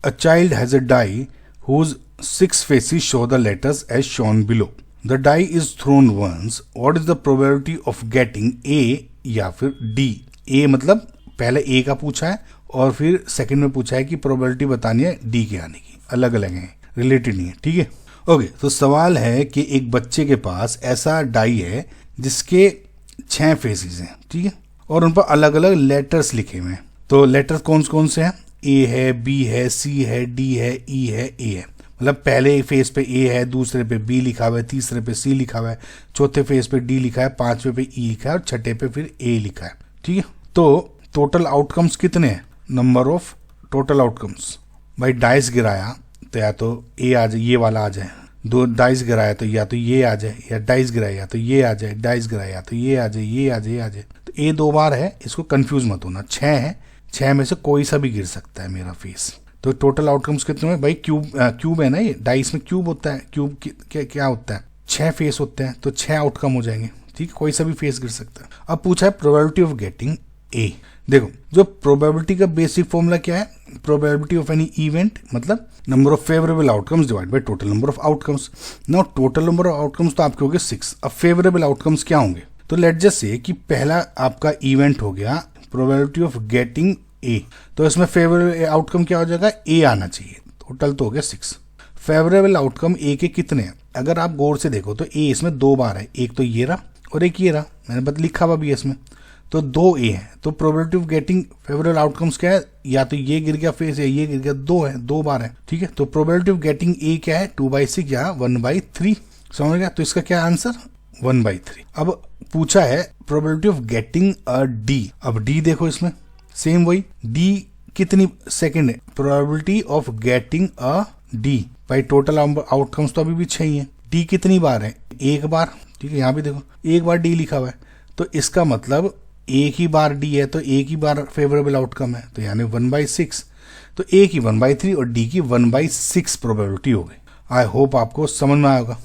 A child has a die whose 6 faces show the letters as shown below. The die is thrown once. What is the probability of getting A या फिर D? A मतलब पहले A का पूछा है और फिर second में पूछा है कि प्रोबेबिलिटी बतानी है D के आने की. अलग अलग है, रिलेटेड नहीं है. ठीक है. ओके, तो सवाल है कि एक बच्चे के पास ऐसा डाई है जिसके 6 फेसेस हैं. ठीक है, और उन पर अलग अलग लेटर्स लिखे हुए हैं. तो लेटर्स कौन कौन से हैं? ए है, बी है, सी है, डी है, ई है, ए है. मतलब पहले फेस पे ए है, दूसरे पे बी लिखा हुआ है, तीसरे पे सी लिखा हुआ है, चौथे फेस पे डी लिखा है, पांचवे पे ई लिखा है और छठे पे फिर ए लिखा है. ठीक है, तो टोटल आउटकम्स कितने हैं? Number of total outcomes. भाई डाइस गिराया तो या तो ए आ जाए, ये वाला आ जाए. 2 डाइस गिराया तो या तो ये आ जाए, या डाइस गिराया तो ये आ जाए, डाइस गिराया तो ये आ जाए, ये आ जाए, ये आ जाए. तो ए 2 बार है, इसको कंफ्यूज मत होना. 6 है, 6 में से कोई सा भी गिर सकता है मेरा फेस. तो टोटल आउटकम्स कितने हैं भाई? क्यूब है ना, ये डाइस में क्यूब होता है. क्यूब क्या होता है? 6 फेस होते हैं, तो 6 आउटकम हो जाएंगे. ठीक है, कोई सा भी फेस गिर सकता है. अब पूछा है प्रोबेबिलिटी ऑफ गेटिंग ए. देखो, जो प्रोबेबिलिटी का बेसिक फॉर्मूला क्या है? प्रोबेबिलिटी ऑफ एनी इवेंट मतलब number of favourable outcomes divide by total number of outcomes. Now total number of outcomes तो आपके हो गए 6. अब फेवरेबल आउटकम्स क्या होंगे? तो लेट जस्ट से कि पहला आपका इवेंट हो गया प्रोबेबिलिटी ऑफ गेटिंग ए. तो इसमें फेवरेबल आउटकम क्या हो जाएगा? ए आना चाहिए. टोटल तो हो गया 6. फेवरेबल आउटकम ए के कितने हैं? अगर आप गौर से देखो तो ए इसमें 2 बार है. एक तो ये रहा और एक ये रहा. मैंने बस लिखा हुआ भी है इसमें. तो 2 ए है. तो probability of getting favourable outcomes क्या है? या तो ये गिर गया फेस, या ये गिर गया. 2 है, 2 बार है. ठीक है, तो प्रोबेबिलिटी ऑफ गेटिंग ए क्या है? 2/6 या 1/3. समझ गया? तो इसका क्या आंसर? 1/3. अब पूछा है probability of getting a D. अब डी देखो, इसमें सेम वही. डी कितनी सेकंड है? Probability of getting a D भाई टोटल आउटकम्स तो अभी भी 6 ही है. डी कितनी बार है? 1 बार. ठीक है, यहाँ भी देखो 1 बार डी लिखा हुआ है. तो इसका मतलब एक ही बार डी है तो एक ही बार फेवरेबल आउटकम है, तो यानी 1/6. तो ए की 1/3 और डी की 1/6 प्रोबेबिलिटी हो गई. आई होप आपको समझ में आएगा.